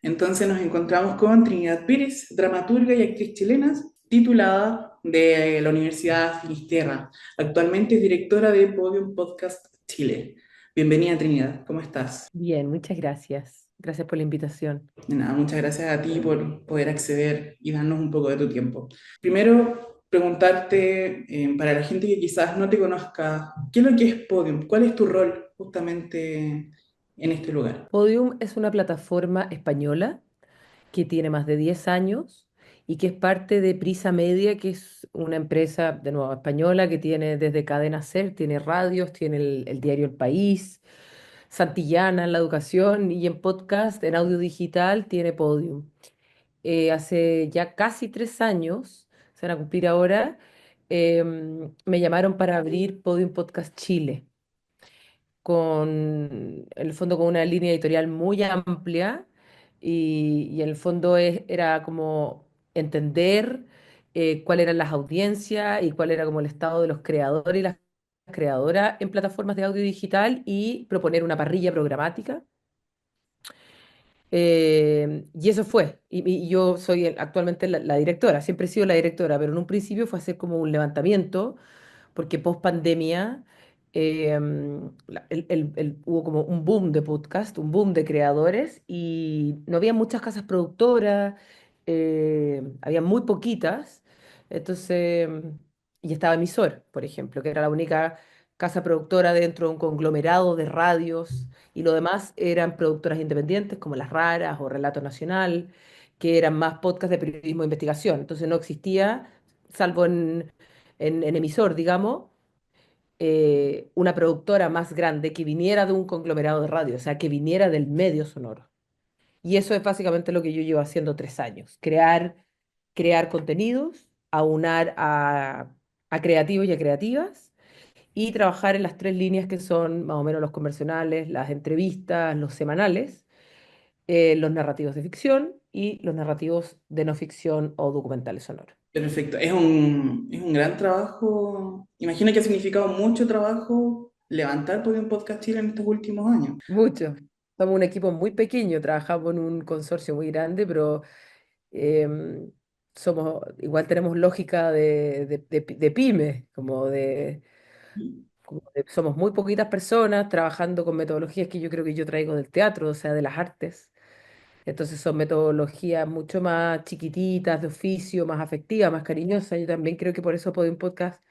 Entonces nos encontramos con Trinidad Pérez, dramaturga y actriz chilena, titulada de la Universidad Finisterra. Actualmente es directora de Podium Podcast Chile. Bienvenida, Trinidad, ¿cómo estás? Bien, muchas gracias. Gracias por la invitación. De nada, muchas gracias a ti por poder acceder y darnos un poco de tu tiempo. Primero, preguntarte, para la gente que quizás no te conozca, ¿qué es lo que es Podium? ¿Cuál es tu rol justamente en este lugar? Podium es una plataforma española que tiene más de 10 años y que es parte de Prisa Media, que es una empresa de nuevo española que tiene desde Cadena Ser, tiene radios, tiene el diario El País, Santillana en la educación y en podcast, en audio digital, tiene Podium. Hace ya casi 3 años, se van a cumplir ahora, me llamaron para abrir Podium Podcast Chile, con, en el fondo, con una línea editorial muy amplia y en el fondo era como entender cuáles eran las audiencias y cuál era como el estado de los creadores y las creadoras en plataformas de audio digital y proponer una parrilla programática. Y eso fue. Y yo soy actualmente la directora, siempre he sido la directora, pero en un principio fue hacer como un levantamiento porque post pandemia hubo como un boom de podcast, un boom de creadores y no había muchas casas productoras, había muy poquitas. Entonces, y estaba Emisor, por ejemplo, que era la única casa productora dentro de un conglomerado de radios y lo demás eran productoras independientes como Las Raras o Relato Nacional, que eran más podcasts de periodismo de investigación. Entonces no existía, salvo en emisor, digamos, una productora más grande que viniera de un conglomerado de radio, o sea, que viniera del medio sonoro. Y eso es básicamente lo que yo llevo haciendo 3 años, crear contenidos, aunar a creativos y a creativas y trabajar en las tres líneas que son más o menos los convencionales, las entrevistas, los semanales, los narrativos de ficción y los narrativos de no ficción o documentales sonoros. Perfecto, es un gran trabajo. Imagino que ha significado mucho trabajo levantar Podium Podcast Chile en estos últimos años. Mucho. Somos un equipo muy pequeño, trabajamos en un consorcio muy grande, pero em, igual tenemos lógica de pyme, somos muy poquitas personas trabajando con metodologías que yo creo que yo traigo del teatro, o sea, de las artes. Entonces son metodologías mucho más chiquititas, de oficio, más afectivas, más cariñosas. Yo también creo que por eso Podium Podcast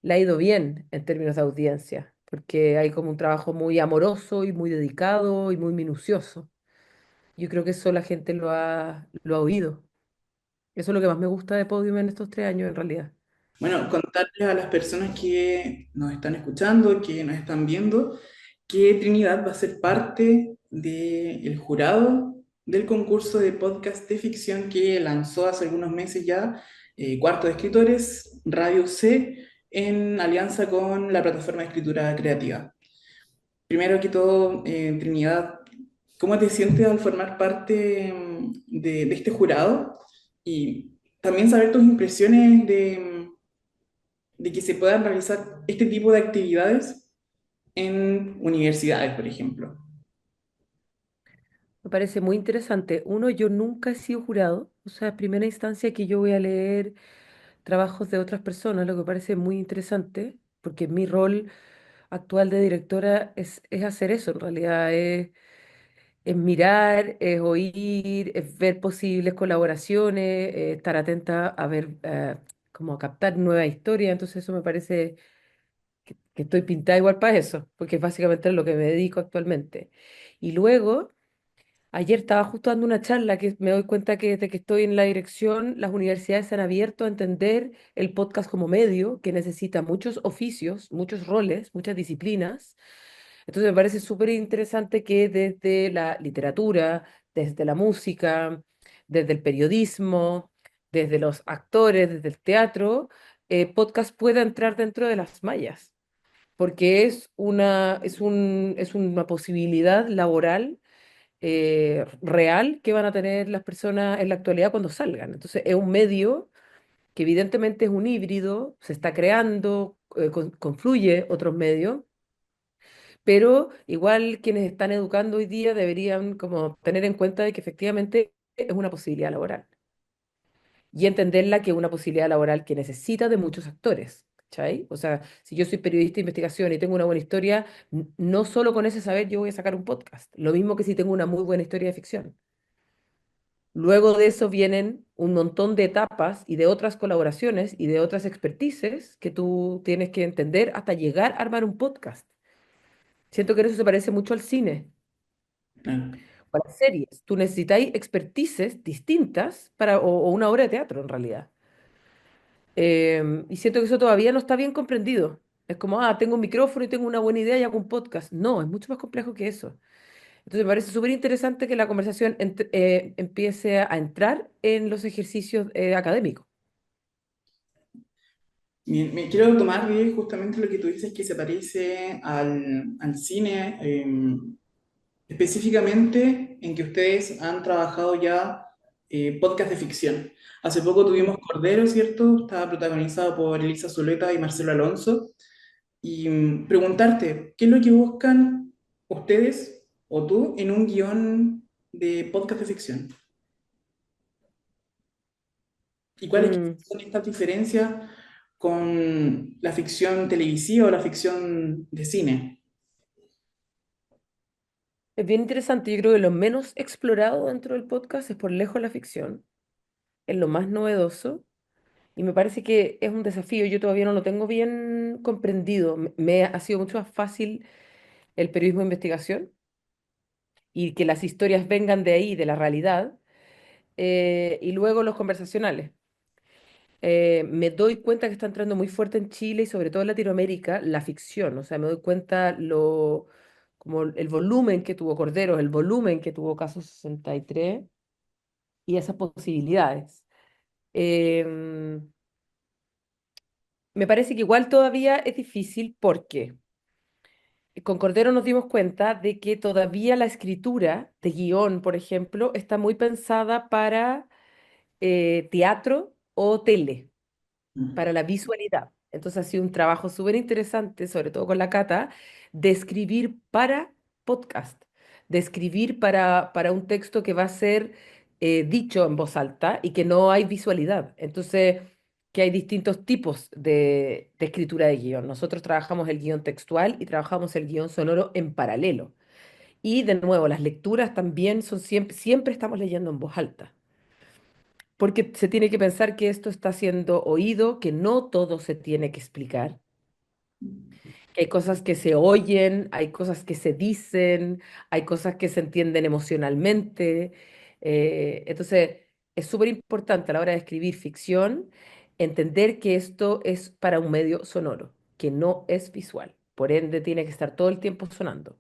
le ha ido bien en términos de audiencia, porque hay como un trabajo muy amoroso y muy dedicado y muy minucioso. Yo creo que eso la gente lo ha oído. Eso es lo que más me gusta de Podium en estos 3 años, en realidad. Bueno, contarles a las personas que nos están escuchando, que nos están viendo, que Trinidad va a ser parte del jurado del concurso de podcast de ficción que lanzó hace algunos meses ya, Cuarto de Escritores, Radio C, en alianza con la plataforma de escritura creativa. Primero que todo, Trinidad, ¿cómo te sientes al formar parte de este jurado? Y también saber tus impresiones de que se puedan realizar este tipo de actividades en universidades, por ejemplo. Me parece muy interesante. Uno, yo nunca he sido jurado, o sea, en primera instancia que yo voy a leer trabajos de otras personas, lo que parece muy interesante, porque mi rol actual de directora es hacer eso, en realidad es mirar, es oír, es ver posibles colaboraciones, estar atenta a ver, como a captar nueva historia, entonces eso me parece que estoy pintada igual para eso, porque es básicamente lo que me dedico actualmente. Y luego, ayer estaba justo dando una charla que me doy cuenta que desde que estoy en la dirección, las universidades se han abierto a entender el podcast como medio que necesita muchos oficios, muchos roles, muchas disciplinas. Entonces me parece súper interesante que desde la literatura, desde la música, desde el periodismo, desde los actores, desde el teatro, podcast pueda entrar dentro de las mallas, porque es una posibilidad laboral real que van a tener las personas en la actualidad cuando salgan. Entonces, es un medio que evidentemente es un híbrido, se está creando, confluye otros medios, Pero igual quienes están educando hoy día deberían como tener en cuenta de que efectivamente es una posibilidad laboral y entenderla que es una posibilidad laboral que necesita de muchos actores. ¿Cachai? O sea, si yo soy periodista de investigación y tengo una buena historia, no solo con ese saber yo voy a sacar un podcast. Lo mismo que si tengo una muy buena historia de ficción. Luego de eso vienen un montón de etapas y de otras colaboraciones y de otras expertices que tú tienes que entender hasta llegar a armar un podcast. Siento que eso se parece mucho al cine Claro. o a las series. Tú necesitáis expertices distintas para, o una obra de teatro en realidad. Y siento que eso todavía no está bien comprendido. Es como, tengo un micrófono y tengo una buena idea y hago un podcast. No, es mucho más complejo que eso. Entonces me parece súper interesante que la conversación empiece a entrar en los ejercicios académicos. Me quiero tomar justamente lo que tú dices que se parece al cine, específicamente en que ustedes han trabajado ya podcast de ficción. Hace poco tuvimos Mm. Cordero, ¿cierto? Estaba protagonizado por Elisa Zuleta y Marcelo Alonso. Y preguntarte, ¿qué es lo que buscan ustedes o tú en un guión de podcast de ficción? ¿Y cuáles Mm. son estas diferencias con la ficción televisiva o la ficción de cine? Es bien interesante. Yo creo que lo menos explorado dentro del podcast es por lejos la ficción. Es lo más novedoso. Y me parece que es un desafío. Yo todavía no lo tengo bien comprendido. Me ha sido mucho más fácil el periodismo de investigación y que las historias vengan de ahí, de la realidad, y luego los conversacionales. Me doy cuenta que está entrando muy fuerte en Chile y sobre todo en Latinoamérica la ficción. O sea, me doy cuenta como el volumen que tuvo Corderos, el volumen que tuvo Caso 63 y esas posibilidades. Em, Me parece que igual todavía es difícil porque con Cordero nos dimos cuenta de que todavía la escritura de guión, por ejemplo, está muy pensada para teatro o tele, Mm. para la visualidad. Entonces ha sido un trabajo súper interesante, sobre todo con la Cata, de escribir para podcast, de escribir para un texto que va a ser dicho en voz alta y que no hay visualidad. Entonces, que hay distintos tipos de escritura de guión. Nosotros trabajamos el guión textual y trabajamos el guión sonoro en paralelo. Y de nuevo, las lecturas también son siempre estamos leyendo en voz alta porque se tiene que pensar que esto está siendo oído, que no todo se tiene que explicar, que hay cosas que se oyen, hay cosas que se dicen, hay cosas que se entienden emocionalmente. Entonces, es súper importante a la hora de escribir ficción entender que esto es para un medio sonoro, que no es visual. Por ende, tiene que estar todo el tiempo sonando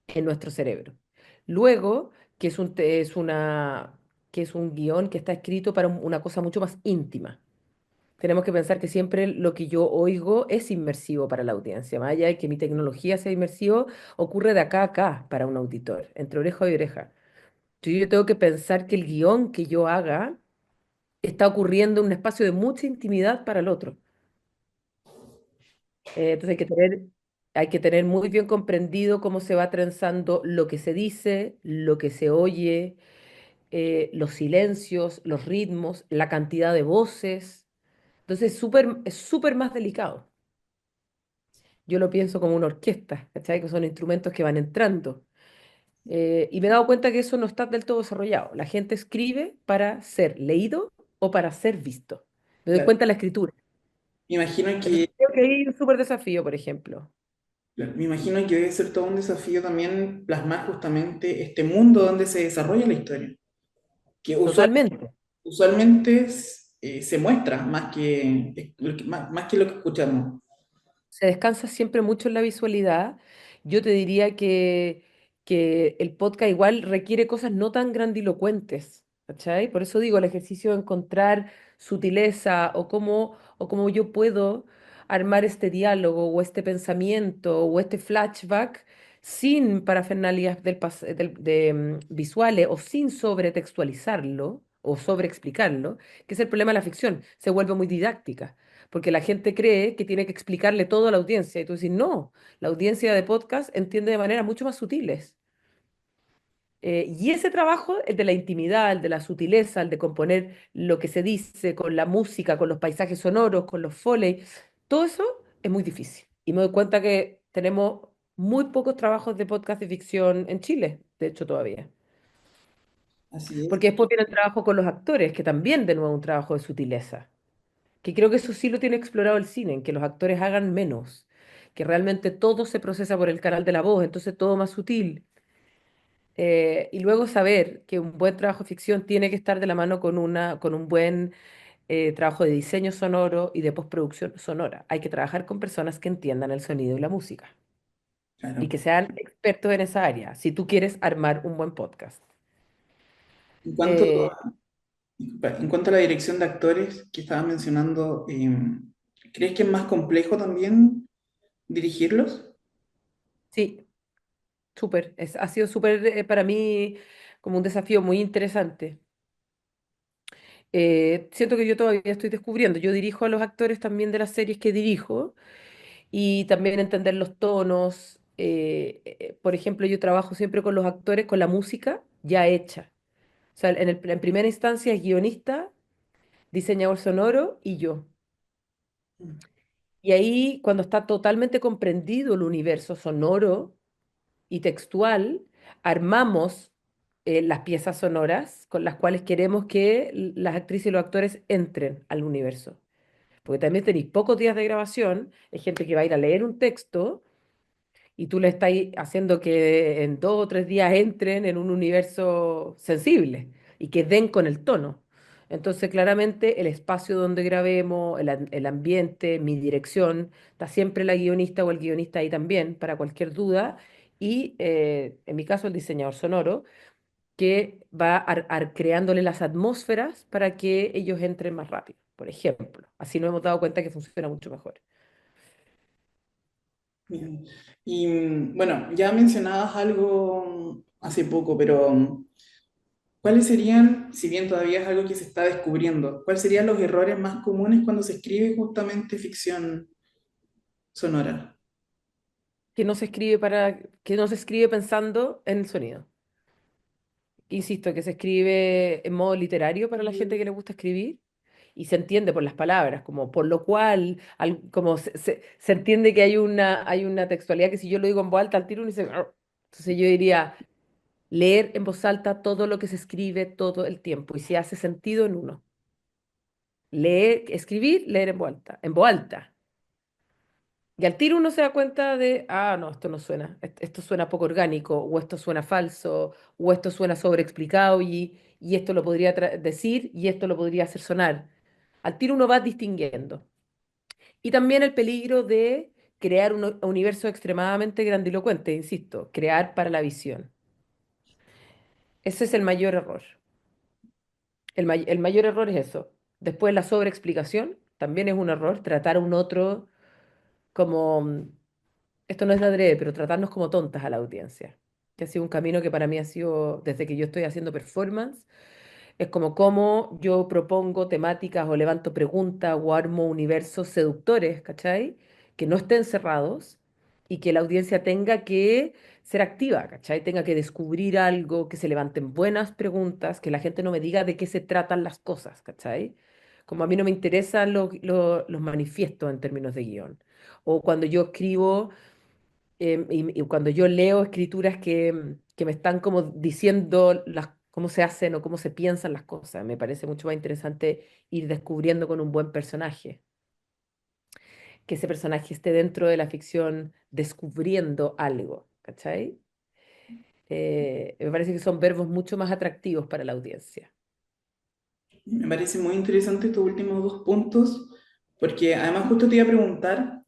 en nuestro cerebro. Luego, que es que es un guión que está escrito para una cosa mucho más íntima. Tenemos que pensar que siempre lo que yo oigo es inmersivo para la audiencia. Más allá de que mi tecnología sea inmersivo, ocurre de acá a acá para un auditor, entre oreja y oreja. Entonces, yo tengo que pensar que el guión que yo haga está ocurriendo en un espacio de mucha intimidad para el otro. Entonces hay que tener muy bien comprendido cómo se va trenzando lo que se dice, lo que se oye, los silencios, los ritmos, la cantidad de voces. Entonces es súper más delicado. Yo lo pienso como una orquesta, ¿cachai? Que son instrumentos que van entrando. Y me he dado cuenta que eso no está del todo desarrollado. La gente escribe para ser leído o para ser visto. Me doy Claro. cuenta de la escritura. Me imagino Entonces que, creo que hay un súper desafío, por ejemplo. claro, me imagino que debe ser todo un desafío también plasmar justamente este mundo donde se desarrolla la historia, que Totalmente. usualmente se muestra más que lo que escuchamos. Se descansa siempre mucho en la visualidad. Yo te diría que el podcast igual requiere cosas no tan grandilocuentes, ¿cachai? Por eso digo, el ejercicio de encontrar sutileza o cómo yo puedo armar este diálogo o este pensamiento o este flashback sin parafernalias visuales o sin sobretextualizarlo o sobreexplicarlo, que es el problema de la ficción, se vuelve muy didáctica porque la gente cree que tiene que explicarle todo a la audiencia. Y tú dices, no, la audiencia de podcast entiende de maneras mucho más sutiles. Y ese trabajo, el de la intimidad, el de la sutileza, el de componer lo que se dice con la música, con los paisajes sonoros, con los foley, todo eso es muy difícil. Y me doy cuenta que tenemos muy pocos trabajos de podcast de ficción en Chile, de hecho todavía. Así es. Porque después viene el trabajo con los actores, que también de nuevo es un trabajo de sutileza, que creo que eso sí lo tiene explorado el cine, en que los actores hagan menos, que realmente todo se procesa por el canal de la voz, entonces todo más sutil. Y luego saber que un buen trabajo de ficción tiene que estar de la mano con un buen trabajo de diseño sonoro y de postproducción sonora. Hay que trabajar con personas que entiendan el sonido y la música y Claro. que sean expertos en esa área, si tú quieres armar un buen podcast. En cuanto, Eh, disculpa, en cuanto a la dirección de actores que estabas mencionando, ¿crees que es más complejo también dirigirlos? sí, súper. Ha sido súper para mí como un desafío muy interesante. Siento que yo todavía estoy descubriendo. Yo dirijo a los actores también de las series que dirijo y también entender los tonos. Por ejemplo, yo trabajo siempre con los actores con la música ya hecha. O sea, en primera instancia es guionista, diseñador sonoro y yo. Y ahí, cuando está totalmente comprendido el universo sonoro y textual, armamos las piezas sonoras con las cuales queremos que las actrices y los actores entren al universo. Porque también tenéis pocos días de grabación, hay gente que va a ir a leer un texto y tú le estás haciendo que en 2 o 3 días entren en un universo sensible y que den con el tono. Entonces, claramente, el espacio donde grabemos, el ambiente, mi dirección, está siempre la guionista o el guionista ahí también para cualquier duda. Y en mi caso, el diseñador sonoro, que va creándole las atmósferas para que ellos entren más rápido, por ejemplo. Así nos hemos dado cuenta que funciona mucho mejor. Bien. Y bueno, ya mencionabas algo hace poco, pero ¿cuáles serían, si bien todavía es algo que se está descubriendo, cuáles serían los errores más comunes cuando se escribe justamente ficción sonora? Que no se escribe pensando en el sonido. Insisto, que se escribe en modo literario para la gente que le gusta escribir y se entiende por las palabras, como por lo cual, como se entiende que hay una textualidad que si yo lo digo en voz alta al tiro uno dice, "Arr". Entonces yo diría leer en voz alta todo lo que se escribe todo el tiempo y si hace sentido en uno. Leer, escribir, leer en voz alta. Y al tiro uno se da cuenta de, ah, no, esto no suena, esto suena poco orgánico, o esto suena falso, o esto suena sobreexplicado y esto lo podría decir y esto lo podría hacer sonar. Al tiro uno va distinguiendo. Y también el peligro de crear un universo extremadamente grandilocuente, insisto, crear para la visión. Ese es el mayor error. El mayor error es eso. Después la sobreexplicación también es un error, tratar a un otro como esto no es de adrede, pero tratarnos como tontas a la audiencia, que ha sido un camino que para mí ha sido, desde que yo estoy haciendo performance, es como cómo yo propongo temáticas o levanto preguntas o armo universos seductores, ¿cachai? Que no estén cerrados y que la audiencia tenga que ser activa, ¿cachai? Tenga que descubrir algo, que se levanten buenas preguntas, que la gente no me diga de qué se tratan las cosas, ¿cachai? Como a mí no me interesan los manifiestos en términos de guión. O cuando yo escribo y cuando yo leo escrituras que me están como diciendo cómo se hacen o cómo se piensan las cosas, me parece mucho más interesante ir descubriendo con un buen personaje, que ese personaje esté dentro de la ficción descubriendo algo, ¿cachai? Me parece que son verbos mucho más atractivos para la audiencia. Me parece muy interesante estos últimos dos puntos, porque además justo te iba a preguntar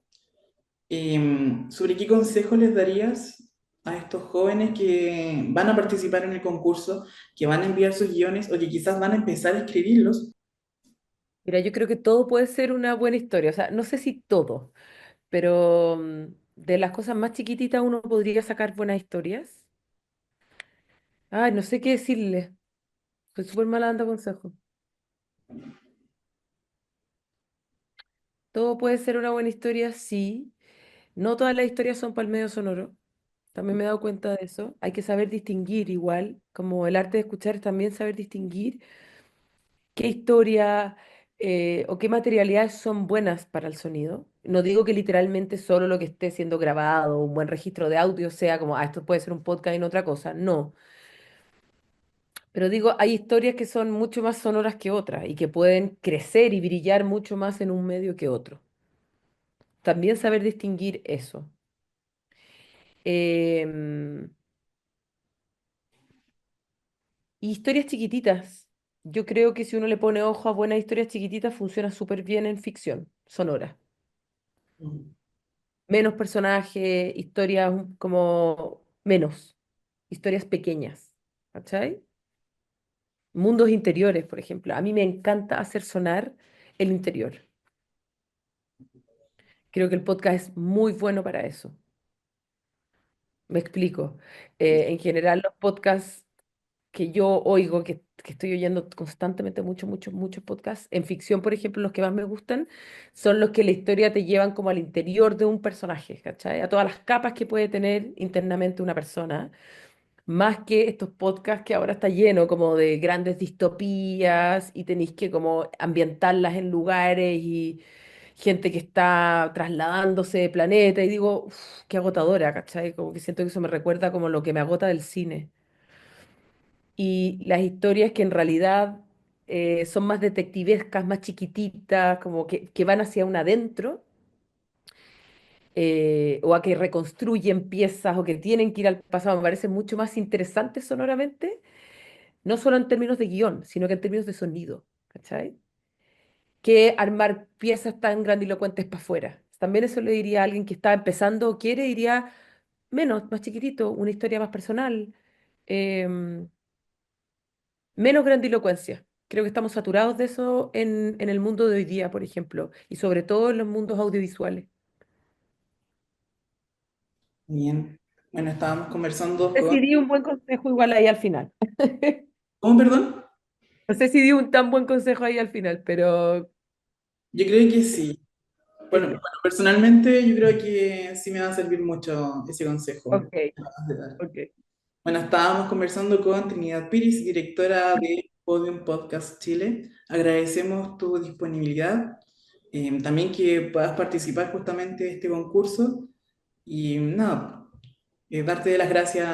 sobre qué consejos les darías a estos jóvenes que van a participar en el concurso, que van a enviar sus guiones o que quizás van a empezar a escribirlos. Mira, yo creo que todo puede ser una buena historia, o sea, no sé si todo, pero de las cosas más chiquititas uno podría sacar buenas historias. Ay, no sé qué decirle. Soy súper mala dando consejos. Todo puede ser una buena historia, sí. No todas las historias son para el medio sonoro. También me he dado cuenta de eso. Hay que saber distinguir igual, como el arte de escuchar es también saber distinguir qué historia o qué materialidades son buenas para el sonido. No digo que literalmente solo lo que esté siendo grabado, un buen registro de audio sea como, ah, esto puede ser un podcast y no otra cosa. No. Pero digo, hay historias que son mucho más sonoras que otras y que pueden crecer y brillar mucho más en un medio que otro. También saber distinguir eso. Em, y historias chiquititas. Yo creo que si uno le pone ojo a buenas historias chiquititas, funciona súper bien en ficción sonora. Mm. Menos personajes, historias como menos, historias pequeñas. ¿Cachai? Mundos interiores, por ejemplo. A mí me encanta hacer sonar el interior. Creo que el podcast es muy bueno para eso. Me explico. En general, los podcasts que yo oigo, que estoy oyendo constantemente muchos podcasts, en ficción, por ejemplo, los que más me gustan, son los que la historia te llevan como al interior de un personaje, ¿cachai? A todas las capas que puede tener internamente una persona, más que estos podcasts que ahora está lleno como de grandes distopías y tenéis que como ambientarlas en lugares y gente que está trasladándose de planeta y digo, "Uf, qué agotadora, ¿cachai? Como que siento que eso me recuerda como lo que me agota del cine. Y las historias que en realidad son más detectivescas, más chiquititas, como que van hacia un adentro, o a que reconstruyen piezas o que tienen que ir al pasado, me parece mucho más interesante sonoramente, no solo en términos de guión, sino que en términos de sonido, ¿cachai? Que armar piezas tan grandilocuentes para afuera. También eso le diría a alguien que está empezando o quiere, diría menos, más chiquitito, una historia más personal, em, menos grandilocuencia. Creo que estamos saturados de eso en el mundo de hoy día, por ejemplo, y sobre todo en los mundos audiovisuales. Bien. Bueno, estábamos conversando No sé con... si di un buen consejo igual ahí al final. ¿Cómo, perdón? No sé si di un tan buen consejo ahí al final, pero Yo creo que sí. Bueno, ok, personalmente yo creo que sí me va a servir mucho ese consejo ok, que acabas de dar. ok. Bueno, estábamos conversando con Trinidad Piris, directora de Podium Podcast Chile. Agradecemos tu disponibilidad, también que puedas participar justamente de este concurso y nada, darte las gracias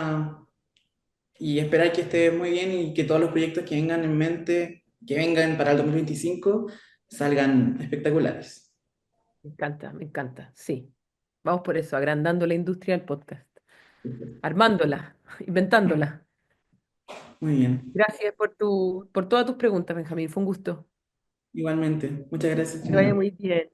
y esperar que estés muy bien y que todos los proyectos que vengan en mente, que vengan para el 2025, salgan espectaculares. Me encanta, sí. Vamos por eso, agrandando la industria del podcast, armándola, inventándola. Muy bien, Gracias por todas tus preguntas, Benjamín. Fue un gusto. igualmente. Muchas gracias, Que vaya Trinidad. muy bien.